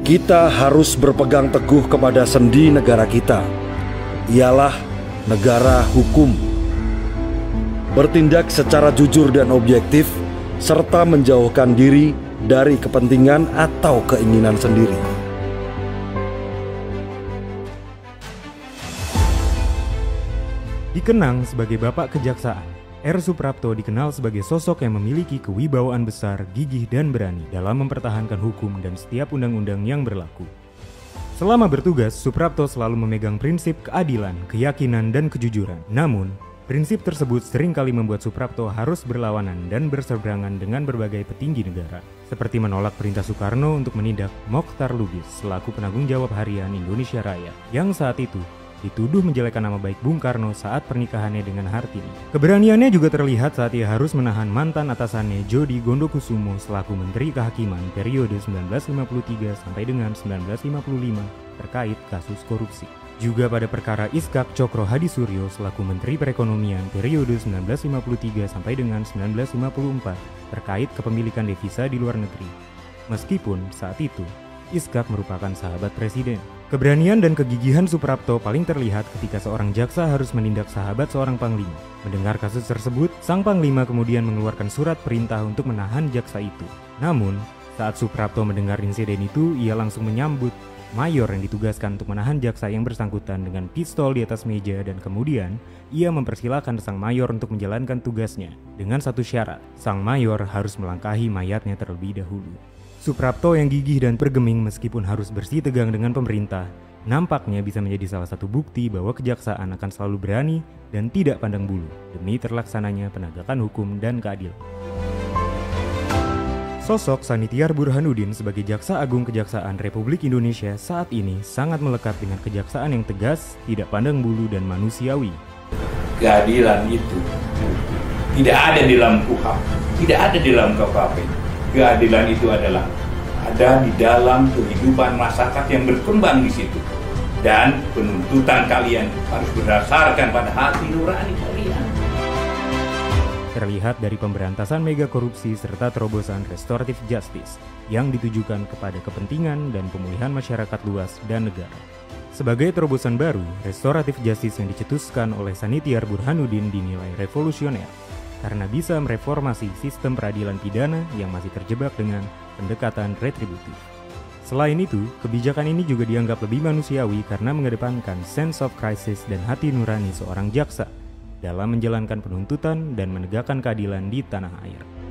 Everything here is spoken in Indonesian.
Kita harus berpegang teguh kepada sendi negara kita. Ialah negara hukum. Bertindak secara jujur dan objektif, serta menjauhkan diri dari kepentingan atau keinginan sendiri. Dikenang sebagai Bapak Kejaksaan, R. Suprapto dikenal sebagai sosok yang memiliki kewibawaan besar, gigih dan berani dalam mempertahankan hukum dan setiap undang-undang yang berlaku. Selama bertugas, Suprapto selalu memegang prinsip keadilan, keyakinan, dan kejujuran. Namun, prinsip tersebut seringkali membuat Suprapto harus berlawanan dan berseberangan dengan berbagai petinggi negara, seperti menolak perintah Soekarno untuk menindak Mochtar Lubis selaku penanggung jawab harian Indonesia Raya, yang saat itu dituduh menjelekkan nama baik Bung Karno saat pernikahannya dengan Hartini. Keberaniannya juga terlihat saat ia harus menahan mantan atasannya Jody Gondokusumo selaku Menteri Kehakiman periode 1953 sampai dengan 1955 terkait kasus korupsi. Juga pada perkara Iskak Cokro Hadisuryo selaku Menteri Perekonomian periode 1953 sampai dengan 1954 terkait kepemilikan devisa di luar negeri. Meskipun saat itu Iskak merupakan sahabat presiden. Keberanian dan kegigihan Suprapto paling terlihat ketika seorang jaksa harus menindak sahabat seorang panglima. Mendengar kasus tersebut, sang panglima kemudian mengeluarkan surat perintah untuk menahan jaksa itu. Namun, saat Suprapto mendengar insiden itu, ia langsung menyambut mayor yang ditugaskan untuk menahan jaksa yang bersangkutan dengan pistol di atas meja, dan kemudian ia mempersilahkan sang mayor untuk menjalankan tugasnya. Dengan satu syarat, sang mayor harus melangkahi mayatnya terlebih dahulu. Suprapto yang gigih dan bergeming meskipun harus bersih tegang dengan pemerintah, nampaknya bisa menjadi salah satu bukti bahwa kejaksaan akan selalu berani dan tidak pandang bulu demi terlaksananya penegakan hukum dan keadilan. Sosok Sanitiar Burhanuddin sebagai Jaksa Agung Kejaksaan Republik Indonesia saat ini sangat melekat dengan kejaksaan yang tegas, tidak pandang bulu dan manusiawi. Keadilan itu tidak ada di dalam KUHP, tidak ada di dalam KUHP. Keadilan itu adalah ada di dalam kehidupan masyarakat yang berkembang di situ. Dan penuntutan kalian harus berdasarkan pada hati nurani kalian. Terlihat dari pemberantasan mega korupsi serta terobosan restoratif justice yang ditujukan kepada kepentingan dan pemulihan masyarakat luas dan negara. Sebagai terobosan baru, restoratif justice yang dicetuskan oleh Sanitiar Burhanuddin dinilai revolusioner karena bisa mereformasi sistem peradilan pidana yang masih terjebak dengan pendekatan retributif. Selain itu, kebijakan ini juga dianggap lebih manusiawi karena mengedepankan sense of crisis dan hati nurani seorang jaksa dalam menjalankan penuntutan dan menegakkan keadilan di tanah air.